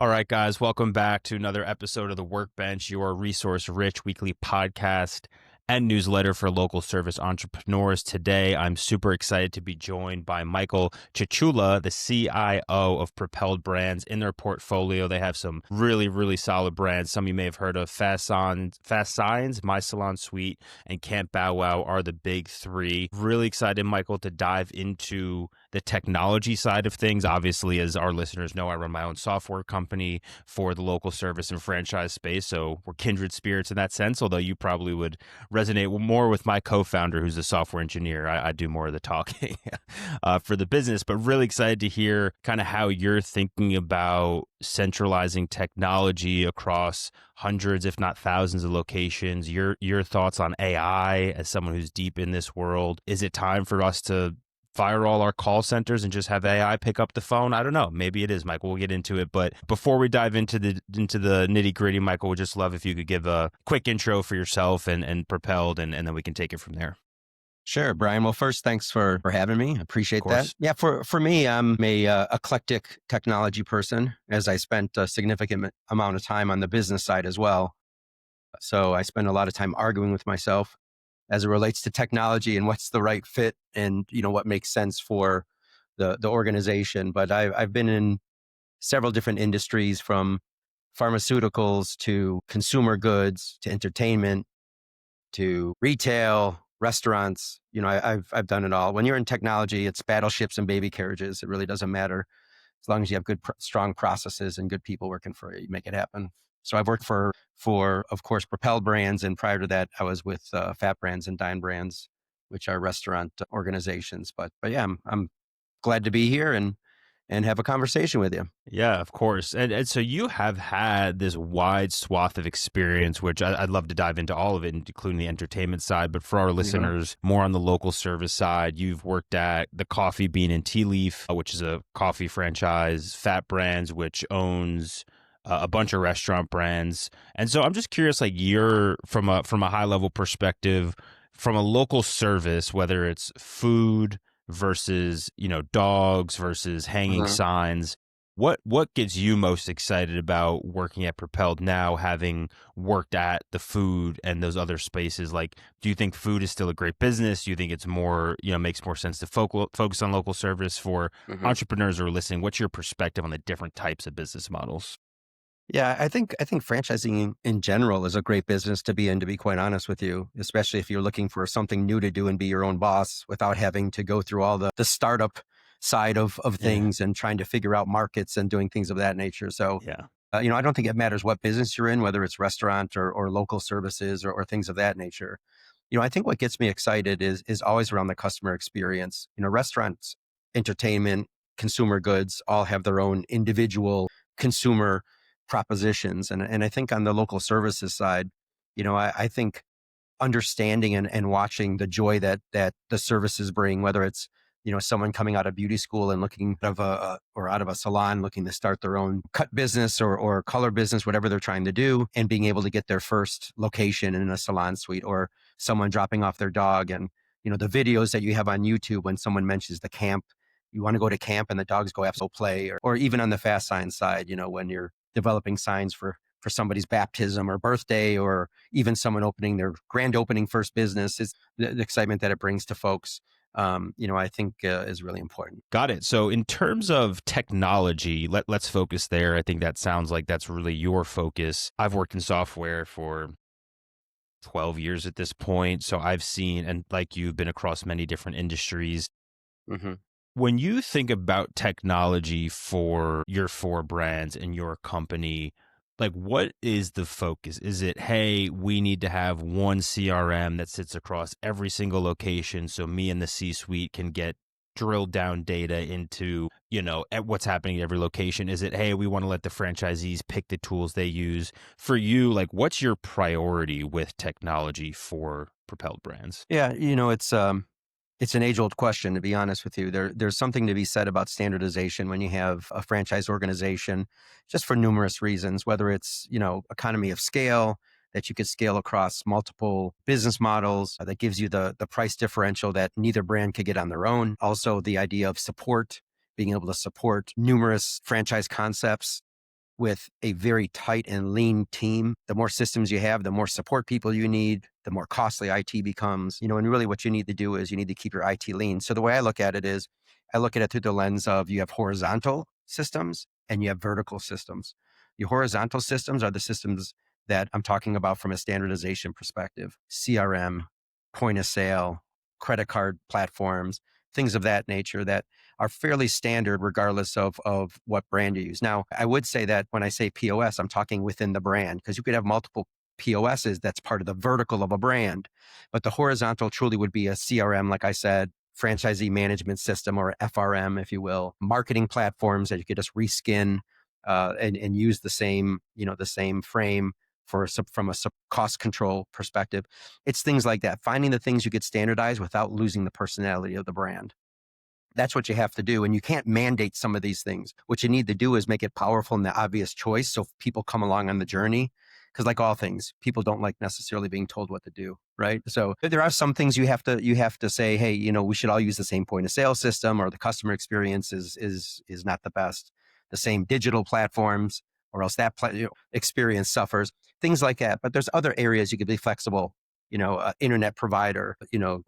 All right, guys, welcome back to another episode of the Workbench, your resource-rich weekly podcast and newsletter for local service entrepreneurs. Today, I'm super excited to be joined by Michael Chachula, the CIO of Propelled Brands. In their portfolio, they have some really, really solid brands. Some you may have heard of. Fast Signs, My Salon Suite, and Camp Bow Wow are the big three. Really excited, Michael, to dive into the technology side of things. Obviously, as our listeners know, I run my own software company for the local service and franchise space. So we're kindred spirits in that sense, although you probably would resonate more with my co-founder, who's a software engineer. I do more of the talking for the business, but really excited to hear kind of how you're thinking about centralizing technology across hundreds, if not thousands of locations. Your thoughts on AI as someone who's deep in this world. Is it time for us to fire all our call centers and just have AI pick up the phone? I don't know. Maybe it is, Michael. We'll get into it. But before we dive into the nitty gritty, Michael, would just love if you could give a quick intro for yourself and Propelled, and then we can take it from there. Sure, Brian. Well, first, thanks for having me. I appreciate that. course. Yeah, for me, I'm a eclectic technology person, as I spent a significant amount of time on the business side as well. So I spend a lot of time arguing with myself as it relates to technology and what's the right fit and what makes sense for the organization. But I've been in several different industries, from pharmaceuticals to consumer goods to entertainment to retail, restaurants. I've done it all. When you're in technology, it's battleships and baby carriages. It really doesn't matter. As long as you have good, strong processes and good people working for you, you make it happen. So I've worked for of course, Propelled Brands, and prior to that, I was with Fat Brands and Dine Brands, which are restaurant organizations. But yeah, I'm glad to be here and have a conversation with you. Yeah, of course. And so you have had this wide swath of experience, which I'd love to dive into all of it, including the entertainment side. But for our listeners, more on the local service side, you've worked at the Coffee Bean and Tea Leaf, which is a coffee franchise, Fat Brands, which owns a bunch of restaurant brands. And so I'm just curious, like, you're from a high level perspective, from a local service, whether it's food versus, dogs versus hanging signs. What gets you most excited about working at Propelled now, having worked at the food and those other spaces? Like, do you think food is still a great business? Do you think it's more, makes more sense to focus on local service? For entrepreneurs who are listening, what's your perspective on the different types of business models? Yeah, I think franchising in general is a great business to be in, to be quite honest with you, especially if you're looking for something new to do and be your own boss without having to go through all the startup side of things and trying to figure out markets and doing things of that nature. So, Yeah. I don't think it matters what business you're in, whether it's restaurant or local services or things of that nature. I think what gets me excited is always around the customer experience. Restaurants, entertainment, consumer goods all have their own individual consumer propositions. And I think on the local services side, I think understanding and watching the joy that the services bring, whether it's, someone coming out of beauty school and looking out of a salon looking to start their own cut business or color business, whatever they're trying to do, and being able to get their first location in a salon suite, or someone dropping off their dog. And, the videos that you have on YouTube when someone mentions the camp, you want to go to camp and the dogs go absolute play, or even on the fast sign side, when you're developing signs for somebody's baptism or birthday, or even someone opening their grand opening first business, is the excitement that it brings to folks. I think is really important. Got it. So in terms of technology, let's focus there. I think that sounds like that's really your focus. I've worked in software for 12 years at this point. So I've seen, and like you've been across many different industries. When you think about technology for your four brands and your company, like, what is the focus? Is it, hey, we need to have one CRM that sits across every single location so me and the C-suite can get drilled down data into, at what's happening at every location? Is it, hey, we want to let the franchisees pick the tools they use? For you, like, what's your priority with technology for Propelled Brands? Yeah, it's an age-old question, to be honest with you. There's something to be said about standardization when you have a franchise organization, just for numerous reasons, whether it's, economy of scale, that you could scale across multiple business models, that gives you the price differential that neither brand could get on their own. Also, the idea of support, being able to support numerous franchise concepts with a very tight and lean team. The more systems you have, the more support people you need, the more costly IT becomes, and really what you need to do is you need to keep your IT lean. So the way I look at it is I look at it through the lens of you have horizontal systems and you have vertical systems. Your horizontal systems are the systems that I'm talking about from a standardization perspective: CRM, point of sale, credit card platforms, things of that nature that are fairly standard regardless of what brand you use. Now, I would say that when I say POS, I'm talking within the brand, because you could have multiple POSs that's part of the vertical of a brand. But the horizontal truly would be a CRM, like I said, franchisee management system, or FRM, if you will, marketing platforms that you could just reskin and use the same, the same frame from a cost control perspective. It's things like that, finding the things you could standardize without losing the personality of the brand. That's what you have to do. And you can't mandate some of these things. What you need to do is make it powerful and the obvious choice so people come along on the journey. Because like all things, people don't like necessarily being told what to do, right? So there are some things you have to say, hey, we should all use the same point of sale system, or the customer experience is not the best. The same digital platforms, or else that experience suffers. Things like that. But there's other areas you could be flexible. Internet provider,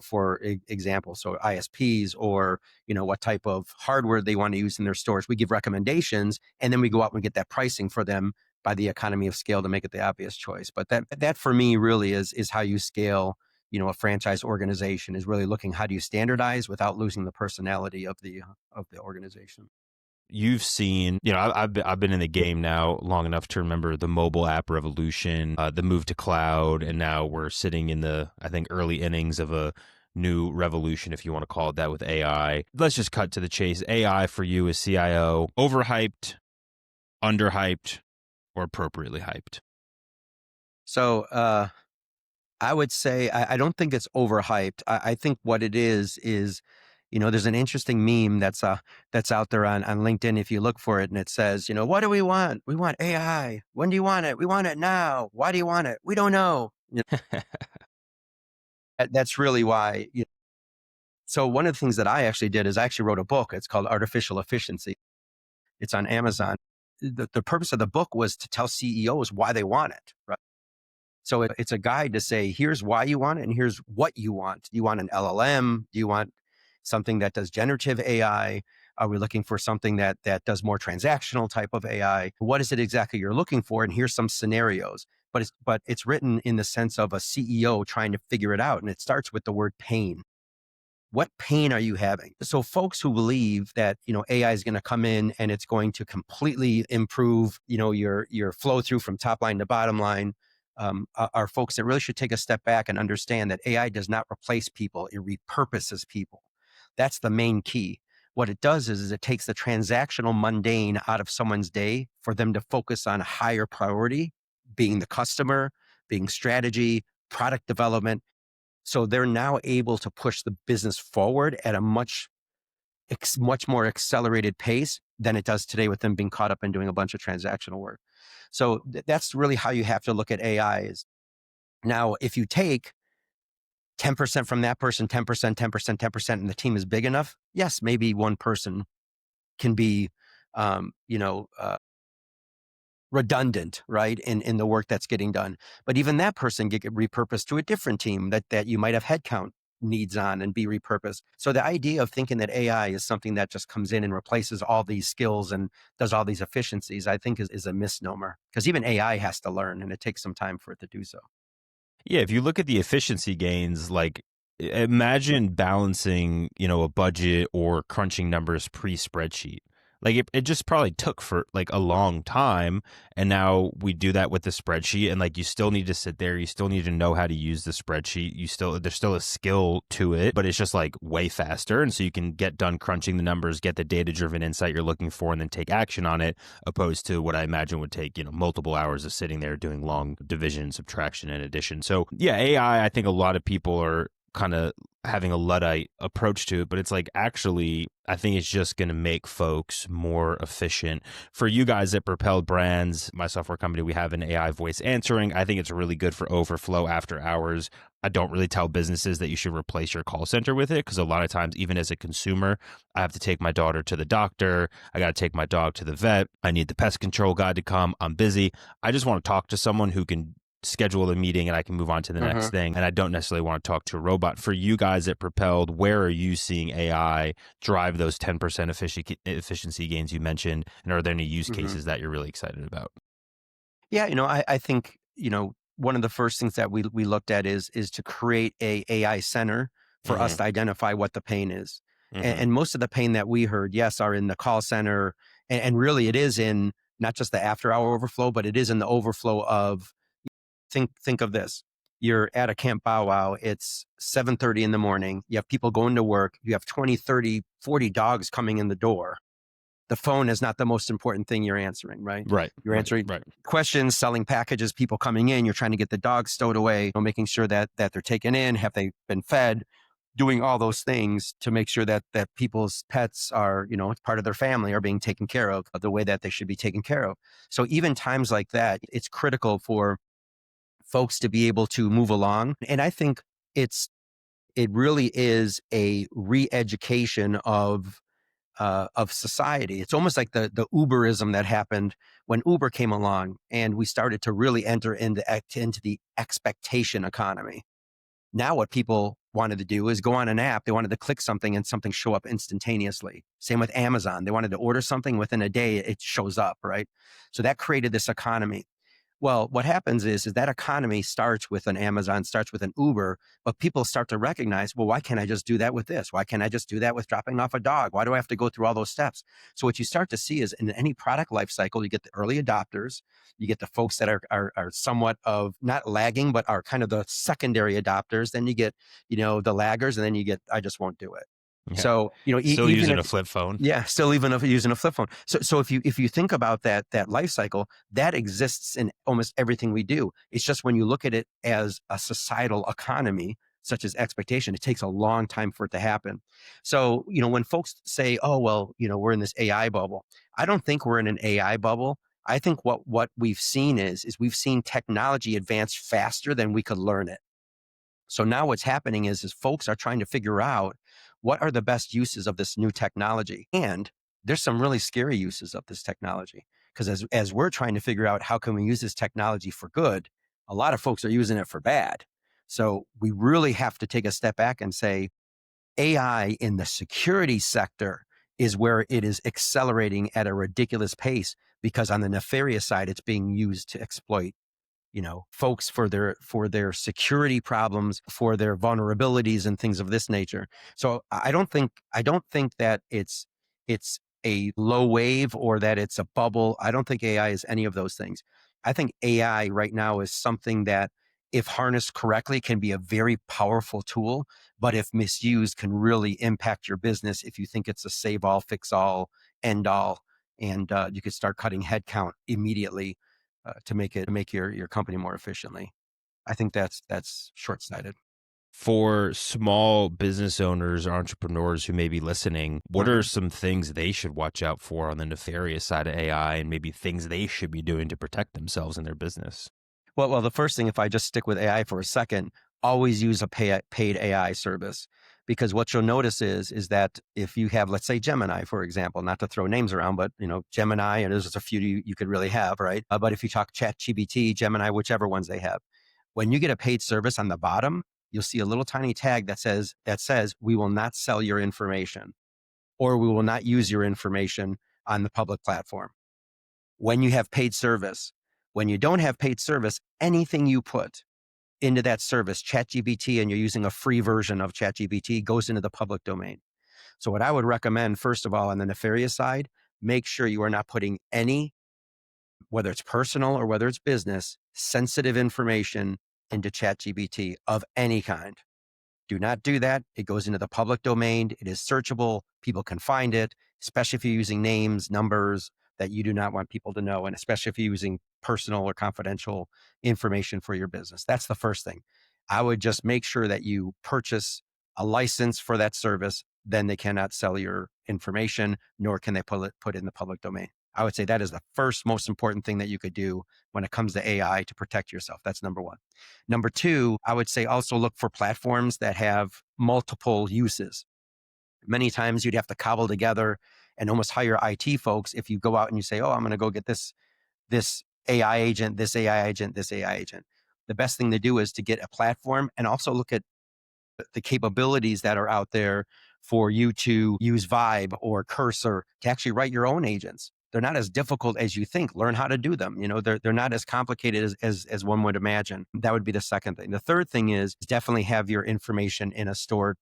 for example, so ISPs, or, what type of hardware they want to use in their stores. We give recommendations, and then we go out and get that pricing for them by the economy of scale to make it the obvious choice. But that for me really is how you scale, a franchise organization, is really looking, how do you standardize without losing the personality of the organization. You've seen, I've been in the game now long enough to remember the mobile app revolution, the move to cloud, and now we're sitting in the, I think, early innings of a new revolution, if you want to call it that, with AI. Let's just cut to the chase. AI for you as CIO, overhyped, underhyped, or appropriately hyped? So I would say I don't think it's overhyped. I think what it is, there's an interesting meme that's out there on LinkedIn if you look for it, and it says, what do we want? We want AI. When do you want it? We want it now. Why do you want it? We don't know. That's really why. So one of the things that I actually did is I actually wrote a book. It's called Artificial Efficiency. It's on Amazon. The purpose of the book was to tell CEOs why they want it, right? So it's a guide to say, here's why you want it and here's what you want. Do you want an LLM? Do you want something that does generative AI? Are we looking for something that does more transactional type of AI? What is it exactly you're looking for? And here's some scenarios. But it's written in the sense of a CEO trying to figure it out. And it starts with the word pain. What pain are you having? So folks who believe that, AI is going to come in and it's going to completely improve, your flow through from top line to bottom line, are folks that really should take a step back and understand that AI does not replace people. It repurposes people. That's the main key. What it does is it takes the transactional mundane out of someone's day for them to focus on a higher priority, being the customer, being strategy, product development. So they're now able to push the business forward at a much more accelerated pace than it does today, with them being caught up in doing a bunch of transactional work. So that's really how you have to look at AI. Is now, if you take 10% from that person, 10%, 10%, 10%, and the team is big enough, yes, maybe one person can be, redundant, right, in the work that's getting done. But even that person can get repurposed to a different team that you might have headcount needs on and be repurposed. So the idea of thinking that AI is something that just comes in and replaces all these skills and does all these efficiencies, I think is a misnomer, because even AI has to learn and it takes some time for it to do so. Yeah, if you look at the efficiency gains, like imagine balancing, a budget or crunching numbers pre-spreadsheet. Like it just probably took for like a long time. And now we do that with the spreadsheet. And like you still need to sit there. You still need to know how to use the spreadsheet. There's still a skill to it, but it's just like way faster. And so you can get done crunching the numbers, get the data driven insight you're looking for, and then take action on it, opposed to what I imagine would take, multiple hours of sitting there doing long division, subtraction, and addition. So yeah, AI, I think a lot of people are kind of having a Luddite approach to it, but it's like actually, I think it's just going to make folks more efficient. For you guys at Propelled Brands, my software company, we have an AI voice answering. I think it's really good for overflow after hours. I don't really tell businesses that you should replace your call center with it because a lot of times, even as a consumer, I have to take my daughter to the doctor. I got to take my dog to the vet. I need the pest control guy to come. I'm busy. I just want to talk to someone who can schedule a meeting and I can move on to the next thing. And I don't necessarily want to talk to a robot. For you guys at Propelled, where are you seeing AI drive those 10% efficiency gains you mentioned? And are there any use cases that you're really excited about? Yeah, I think, one of the first things that we looked at is to create a AI center for us to identify what the pain is. And most of the pain that we heard, yes, are in the call center. And really it is in not just the after hour overflow, but it is in the overflow of think of this. You're at a camp powwow. It's 7:30 in the morning. You have people going to work. You have 20, 30, 40 dogs coming in the door. The phone is not the most important thing you're answering, right? Right. You're answering questions, selling packages, people coming in. You're trying to get the dogs stowed away, making sure that they're taken in. Have they been fed? Doing all those things to make sure that people's pets are, part of their family, are being taken care of the way that they should be taken care of. So even times like that, it's critical for folks to be able to move along. And I think it really is a re-education of society. It's almost like the Uberism that happened when Uber came along and we started to really enter into the expectation economy. Now what people wanted to do is go on an app. They wanted to click something and something show up instantaneously. Same with Amazon. They wanted to order something within a day, it shows up, right? So that created this economy. Well, what happens is that economy starts with an Amazon, starts with an Uber, but people start to recognize, well, why can't I just do that with this? Why can't I just do that with dropping off a dog? Why do I have to go through all those steps? So what you start to see is in any product life cycle, you get the early adopters, you get the folks that are somewhat of not lagging, but are kind of the secondary adopters. Then you get, the laggers, and then you get, I just won't do it. Yeah. So, Still even using if, a flip phone. yeah, still even using a flip phone. So if you think about that life cycle, that exists in almost everything we do. It's just when you look at it as a societal economy, such as expectation, it takes a long time for it to happen. So, when folks say, oh, well, we're in this AI bubble, I don't think we're in an AI bubble. I think what we've seen is we've seen technology advance faster than we could learn it. So now what's happening is folks are trying to figure out what are the best uses of this new technology. And there's some really scary uses of this technology, because as we're trying to figure out how can we use this technology for good, a lot of folks are using it for bad. So we really have to take a step back and say AI in the security sector is where it is accelerating at a ridiculous pace, because on the nefarious side, it's being used to exploit folks for their security problems, for their vulnerabilities and things of this nature. So I don't think that it's a low wave or that it's a bubble. I don't think AI is any of those things. I think AI right now is something that, if harnessed correctly, can be a very powerful tool, but if misused, can really impact your business if you think it's a save all, fix all, end all, and you could start cutting headcount immediately to make your company more efficiently. I think that's short-sighted. For small business owners or entrepreneurs who may be listening, what are some things they should watch out for on the nefarious side of AI, and maybe things they should be doing to protect themselves and their business? Well, the first thing, if I just stick with AI for a second, always use a paid AI service, because what you'll notice is that if you have, let's say, Gemini, for example, not to throw names around, but Gemini, and there's a few you could really have, right? But if you talk ChatGPT, Gemini, whichever ones they have, when you get a paid service on the bottom, you'll see a little tiny tag that says we will not sell your information, or we will not use your information on the public platform. When you have paid service. When you don't have paid service, anything you put into that service, ChatGPT, and you're using a free version of ChatGPT, goes into the public domain. So what I would recommend, first of all, on the nefarious side, make sure you are not putting any, whether it's personal or whether it's business, sensitive information into ChatGPT of any kind. Do not do that. It goes into the public domain. It is searchable. People can find it, especially if you're using names, numbers that you do not want people to know, and especially if you're using personal or confidential information for your business. That's the first thing. I would just make sure that you purchase a license for that service. Then they cannot sell your information, nor can they put it in the public domain. I would say that is the first most important thing that you could do when it comes to AI to protect yourself. That's number one. Number two, I would say also look for platforms that have multiple uses. Many times you'd have to cobble together and almost hire IT folks if you go out and you say, oh, I'm going to go get this AI agent, this AI agent, this AI agent. The best thing to do is to get a platform and also look at the capabilities that are out there for you to use Vibe or Cursor to actually write your own agents. They're not as difficult as you think. Learn how to do them. They're not as complicated as one would imagine. That would be the second thing. The third thing is definitely have your information in a stored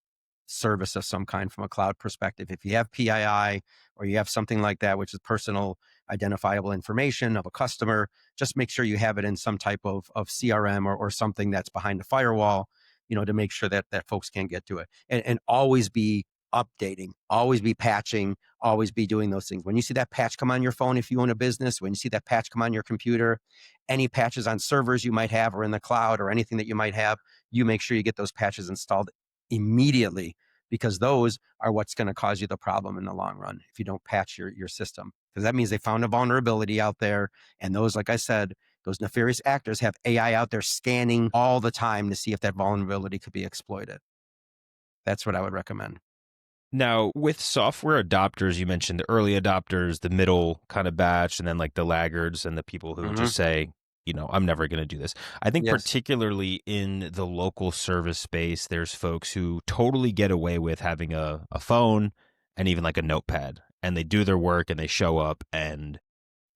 service of some kind from a cloud perspective. If you have PII or you have something like that, which is personal identifiable information of a customer, just make sure you have it in some type of CRM or something that's behind the firewall, to make sure that folks can't get to it. And always be updating, always be patching, always be doing those things. When you see that patch come on your phone, if you own a business, when you see that patch come on your computer, any patches on servers you might have or in the cloud or anything that you might have, you make sure you get those patches installed immediately, because those are what's going to cause you the problem in the long run if you don't patch your system. Because that means they found a vulnerability out there. And those, like I said, those nefarious actors have AI out there scanning all the time to see if that vulnerability could be exploited. That's what I would recommend. Now, with software adopters, you mentioned the early adopters, the middle kind of batch, and then like the laggards and the people who just say, I'm never going to do this. I think Yes. particularly in the local service space, there's folks who totally get away with having a phone and even like a notepad, and they do their work and they show up, and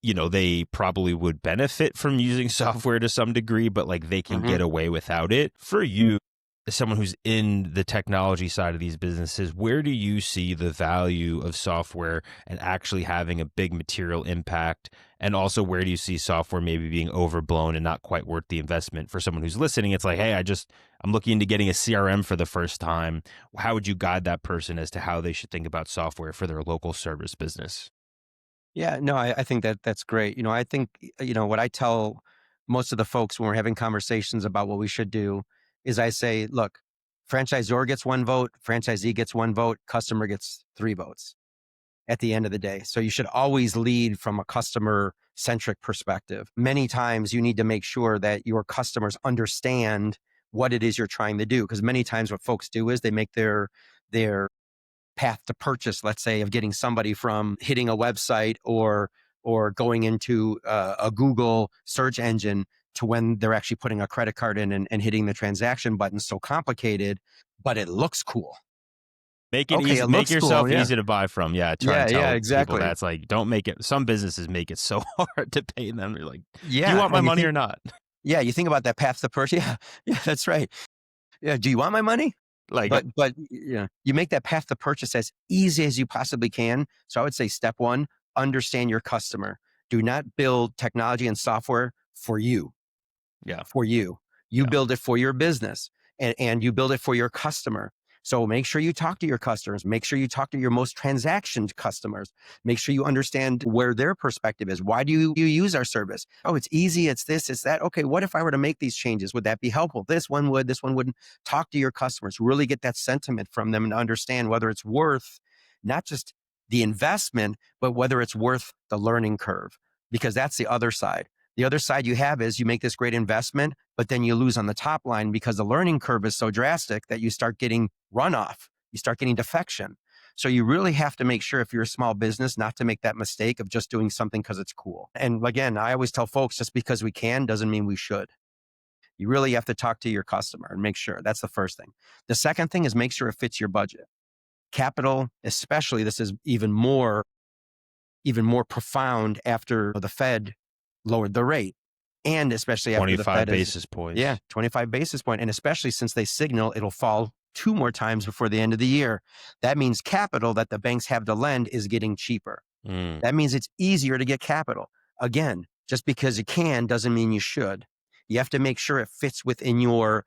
they probably would benefit from using software to some degree, but like they can get away without it. For you, as someone who's in the technology side of these businesses, where do you see the value of software and actually having a big material impact? And also, where do you see software maybe being overblown and not quite worth the investment? For someone who's listening, it's like, hey, I'm looking into getting a CRM for the first time. How would you guide that person as to how they should think about software for their local service business? Yeah, no, I think that's great. I think, what I tell most of the folks when we're having conversations about what we should do is I say, look, franchisor gets one vote, franchisee gets one vote, customer gets 3 votes at the end of the day. So you should always lead from a customer centric perspective. Many times you need to make sure that your customers understand what it is you're trying to do. Because many times what folks do is they make their path to purchase, let's say, of getting somebody from hitting a website or going into a Google search engine to when they're actually putting a credit card in and hitting the transaction button, so complicated, but it looks cool. Make it Okay, easy. it Make looks cool. yourself Yeah. easy to buy from. Yeah, try and Yeah, tell people exactly. that's like, don't make it. Some businesses make it so hard to pay them. You're like, do you Yeah. want my And money or not? you think about that path to purchase. Yeah. Yeah, that's right. Yeah. Do you want my money? Like, But you make that path to purchase as easy as you possibly can. So I would say step one, understand your customer. Do not build technology and software for you. yeah, For you. You yeah. build it for your business and you build it for your customer. So make sure you talk to your customers. Make sure you talk to your most transactioned customers. Make sure you understand where their perspective is. Why do you use our service? Oh, it's easy. It's this, it's that. Okay, what if I were to make these changes? Would that be helpful? This one would, this one wouldn't. Talk to your customers. Really get that sentiment from them and understand whether it's worth not just the investment, but whether it's worth the learning curve, because that's the other side. The other side you have is you make this great investment, but then you lose on the top line because the learning curve is so drastic that you start getting runoff, you start getting defection. So you really have to make sure, if you're a small business, not to make that mistake of just doing something because it's cool. And again, I always tell folks, just because we can doesn't mean we should. You really have to talk to your customer and make sure. That's the first thing. The second thing is make sure it fits your budget. Capital, especially, this is even more profound after the Fed lowered the rate. And especially after the 25 Fed is, basis points. 25 basis point. And especially since they signal it'll fall 2 more times before the end of the year. That means capital that the banks have to lend is getting cheaper. Mm. That means it's easier to get capital. Again, just because you can doesn't mean you should. You have to make sure it fits within your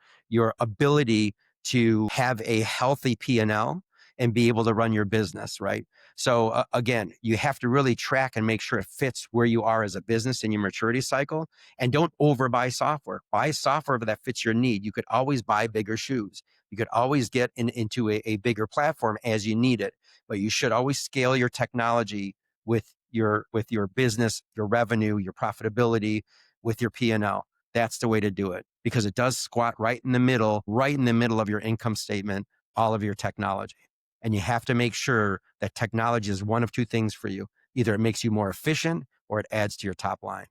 ability to have a healthy P&L and be able to run your business, right? So again, you have to really track and make sure it fits where you are as a business in your maturity cycle. And don't overbuy software. Buy software that fits your need. You could always buy bigger shoes. You could always get into a bigger platform as you need it. But you should always scale your technology with your business, your revenue, your profitability, with your P&L. That's the way to do it, because it does squat right in the middle of your income statement, all of your technology. And you have to make sure that technology is one of two things for you. Either it makes you more efficient or it adds to your top line.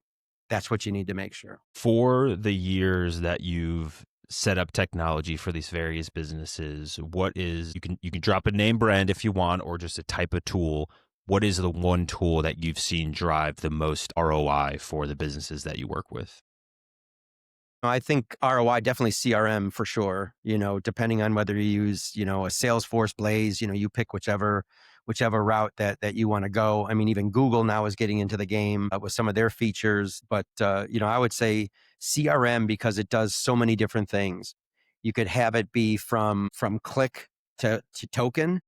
That's what you need to make sure. For the years that you've set up technology for these various businesses, what is, you can drop a name brand if you want, or just a type of tool. What is the one tool that you've seen drive the most ROI for the businesses that you work with? I think ROI, definitely CRM for sure, depending on whether you use, a Salesforce, Blaze, you pick whichever route that you want to go. I mean, even Google now is getting into the game with some of their features, but I would say CRM, because it does so many different things. You could have it be from click to token.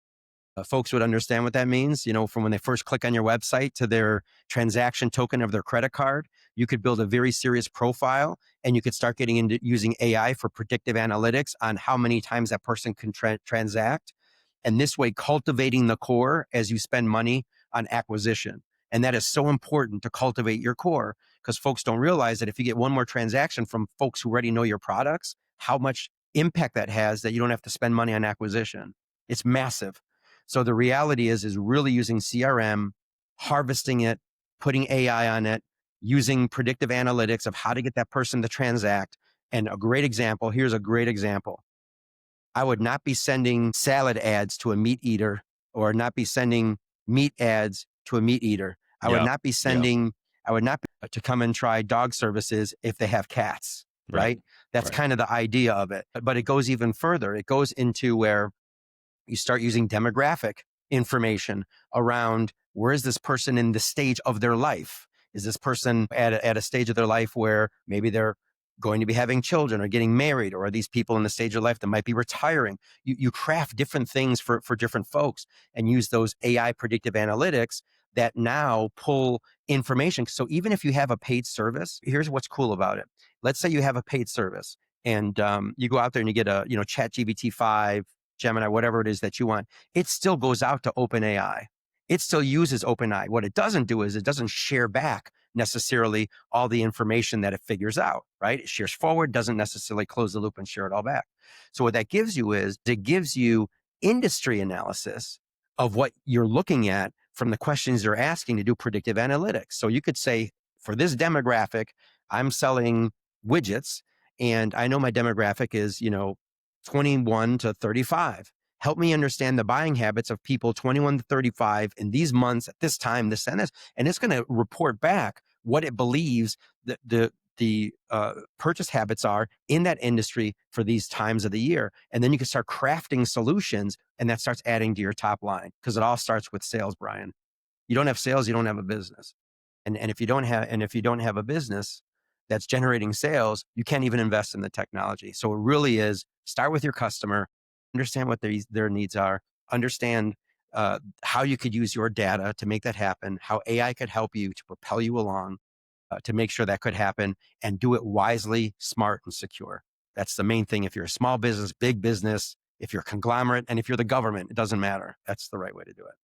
Folks would understand what that means. From when they first click on your website to their transaction token of their credit card. You could build a very serious profile, and you could start getting into using AI for predictive analytics on how many times that person can transact. And this way, cultivating the core as you spend money on acquisition. And that is so important, to cultivate your core, because folks don't realize that if you get one more transaction from folks who already know your products, how much impact that has, that you don't have to spend money on acquisition. It's massive. So the reality is really using CRM, harvesting it, putting AI on it, using predictive analytics of how to get that person to transact. And here's a great example. I would not be sending salad ads to a meat eater, or not be sending meat ads to a meat eater. I would Yeah. not be sending, I would not be to come and try dog services if they have cats, Right. right? That's Right. kind of the idea of it. But it goes even further. It goes into where you start using demographic information around, where is this person in the stage of their life? Is this person at a stage of their life where maybe they're going to be having children or getting married, or are these people in the stage of life that might be retiring? You craft different things for different folks, and use those AI predictive analytics that now pull information. So even if you have a paid service, here's what's cool about it. Let's say you have a paid service, and you go out there and you get a ChatGPT 5, Gemini, whatever it is that you want. It still goes out to OpenAI. It still uses OpenAI. What it doesn't do is it doesn't share back necessarily all the information that it figures out, right? It shares forward, doesn't necessarily close the loop and share it all back. So what that gives you is, it gives you industry analysis of what you're looking at from the questions you're asking to do predictive analytics. So you could say, for this demographic, I'm selling widgets, and I know my demographic is, 21 to 35. Help me understand the buying habits of people 21 to 35 in these months at this time, this and this. And it's going to report back what it believes the purchase habits are in that industry for these times of the year. And then you can start crafting solutions, and that starts adding to your top line, because it all starts with sales, Bryan. You don't have sales, you don't have a business. And if you don't have a business that's generating sales, you can't even invest in the technology. So it really is, start with your customer, understand what their needs are, understand how you could use your data to make that happen, how AI could help you to propel you along to make sure that could happen, and do it wisely, smart, and secure. That's the main thing. If you're a small business, big business, if you're a conglomerate, and if you're the government, it doesn't matter. That's the right way to do it.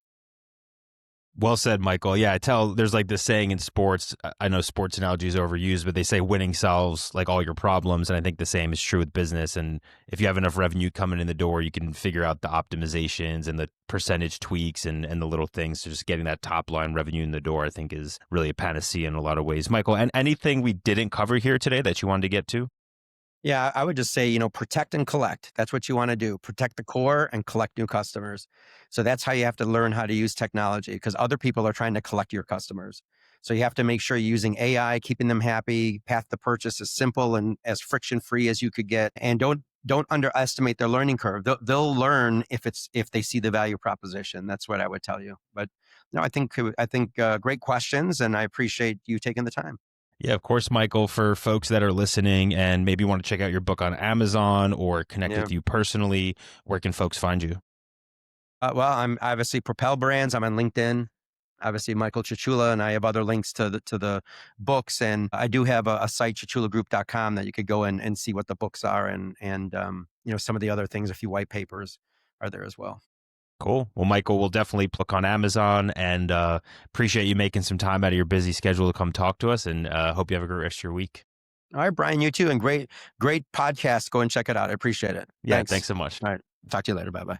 Well said, Michael. Yeah, I tell there's like this saying in sports. I know sports analogy is overused, but they say winning solves like all your problems. And I think the same is true with business. And if you have enough revenue coming in the door, you can figure out the optimizations and the percentage tweaks and the little things. So just getting that top line revenue in the door, I think, is really a panacea in a lot of ways. Michael, and anything we didn't cover here today that you wanted to get to? Yeah, I would just say, protect and collect. That's what you want to do. Protect the core and collect new customers. So that's how you have to learn how to use technology, because other people are trying to collect your customers. So you have to make sure you're using AI, keeping them happy, path to purchase as simple and as friction-free as you could get. And don't underestimate their learning curve. They'll learn if they see the value proposition. That's what I would tell you. But no, I think great questions, and I appreciate you taking the time. Yeah, of course, Michael. For folks that are listening and maybe want to check out your book on Amazon or connect Yeah. with you personally, where can folks find you? Well, I'm obviously Propel Brands. I'm on LinkedIn. Obviously, Michael Chachula, and I have other links to the books. And I do have a site, chachulagroup.com, that you could go in and see what the books are, and some of the other things. A few white papers are there as well. Cool. Well, Michael, we'll definitely look on Amazon, and appreciate you making some time out of your busy schedule to come talk to us, and hope you have a great rest of your week. All right, Brian, you too, and great podcast. Go and check it out. I appreciate it. Yeah, Thanks. thanks so much. All right, talk to you later. Bye bye.